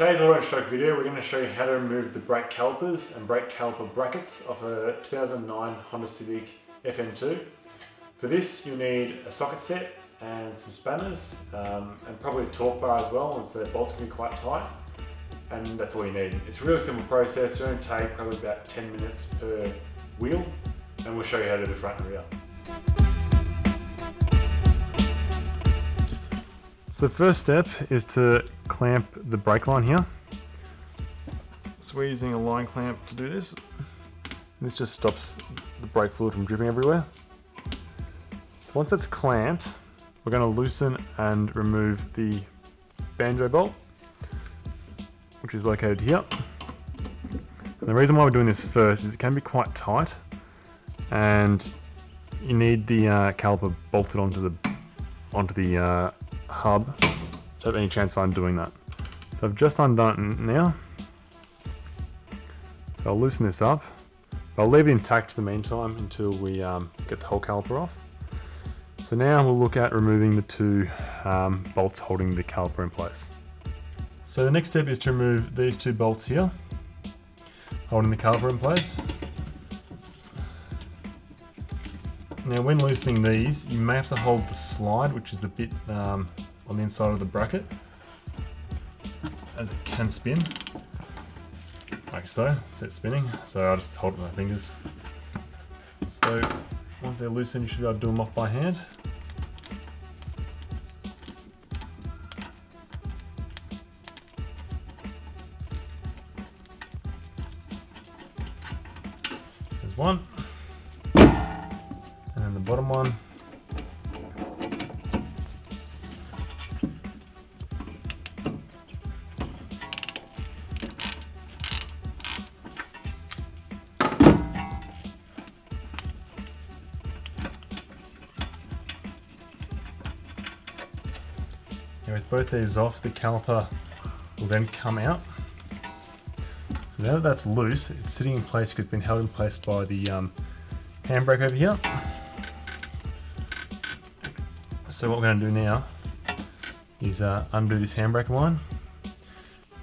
today's AutoInstruct video, we're going to show you how to remove the brake calipers and brake caliper brackets of a 2009 Honda Civic FN2. For this, you'll need a socket set and some spanners, and probably a torque bar as well, as the bolts can be quite tight. And that's all you need. It's a really simple process. It'll only take probably about 10 minutes per wheel, and we'll show you how to do the front and rear. So the first step is to clamp the brake line here. So we're using a line clamp to do this. This just stops the brake fluid from dripping everywhere. So once it's clamped, we're going to loosen and remove the banjo bolt, which is located here. And the reason why we're doing this first is it can be quite tight, and you need the caliper bolted onto the hub to have any chance of undoing that. So I've just undone it now. So I'll loosen this up. I'll leave it intact for the meantime until we get the whole caliper off. So now we'll look at removing the two bolts holding the caliper in place. So the next step is to remove these two bolts here, holding the caliper in place. Now when loosening these, you may have to hold the slide, which is the bit on the inside of the bracket, as it can spin, like so, set spinning. So I'll just hold it with my fingers. So once they're loosened, you should be able to do them off by hand. There's one, and then the bottom one. Now with both these off, the caliper will then come out. So now that that's loose, it's sitting in place because it's been held in place by the handbrake over here. So what we're going to do now is undo this handbrake line.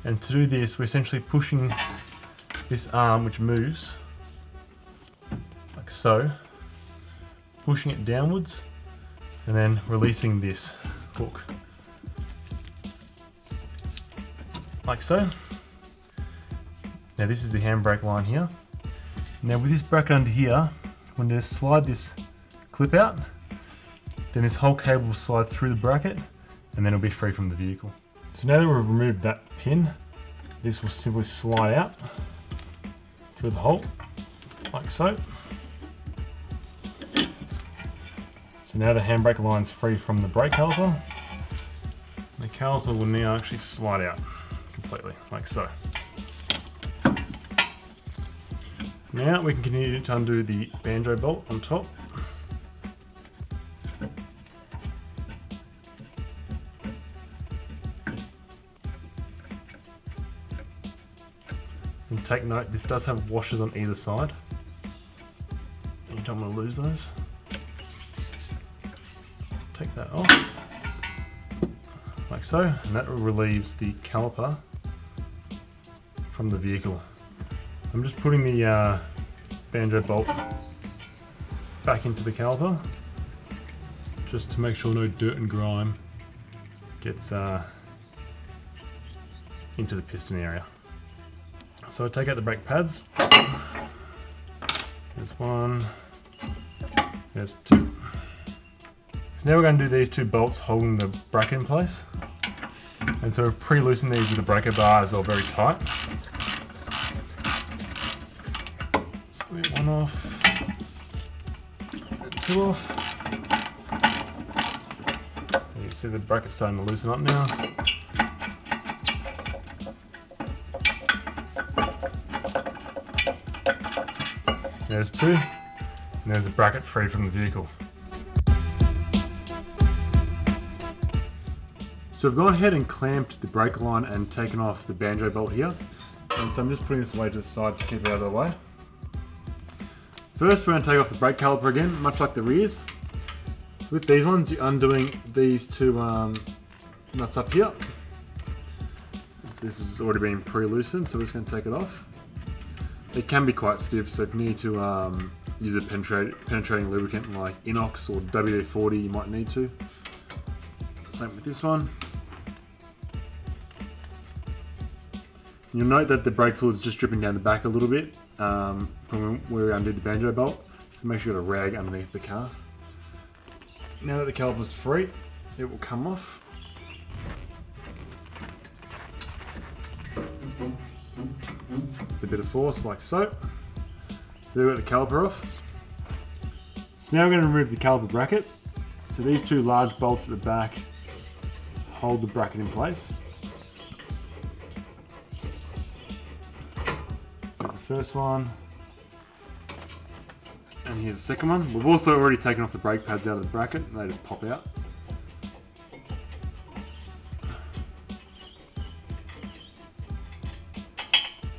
And to do this, we're essentially pushing this arm, which moves like so, pushing it downwards, and then releasing this hook, like so. Now this is the handbrake line here. Now with this bracket under here, when you slide this clip out, then this whole cable will slide through the bracket, and then it'll be free from the vehicle. So now that we've removed that pin, this will simply slide out through the hole, like so. So now the handbrake line's free from the brake caliper. The caliper will now actually slide out completely, like so. Now we can continue to undo the banjo bolt on top. And take note, this does have washers on either side. You don't want to lose those. Take that off, like so, and that relieves the caliper from the vehicle. I'm just putting the banjo bolt back into the caliper, just to make sure no dirt and grime gets into the piston area. So I take out the brake pads. There's one, there's two. So now we're going to do these two bolts holding the bracket in place. And so we've pre-loosened these with the breaker bars, all very tight. So we get one off, and two off. You can see the bracket's starting to loosen up now. There's two, and there's a bracket free from the vehicle. So I've gone ahead and clamped the brake line and taken off the banjo bolt here. And so I'm just putting this away to the side to keep it out of the way. First we're going to take off the brake caliper again, much like the rears. So with these ones, you're undoing these two nuts up here. this has already been pre-loosened, so we're just going to take it off. It can be quite stiff, so if you need to use a penetrating lubricant like Inox or WD-40, you might need to. Same with this one. You'll note that the brake fluid is just dripping down the back a little bit from where we undid the banjo bolt, so make sure you got a rag underneath the car. Now that the caliper's free, it will come off. With a bit of force, like so. There we got the caliper off. So now we're going to remove the caliper bracket. So these two large bolts at the back hold the bracket in place. Here's the first one. And here's the second one. We've also already taken off the brake pads out of the bracket, and they just pop out.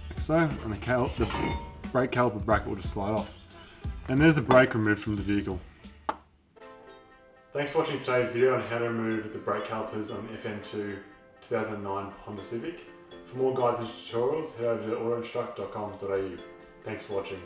Like so, and the brake caliper bracket will just slide off. And there's the brake removed from the vehicle. Thanks for watching today's video on how to remove the brake calipers on the FN2 2009 Honda Civic. For more guides and tutorials, head over to autoinstruct.com.au. Thanks for watching.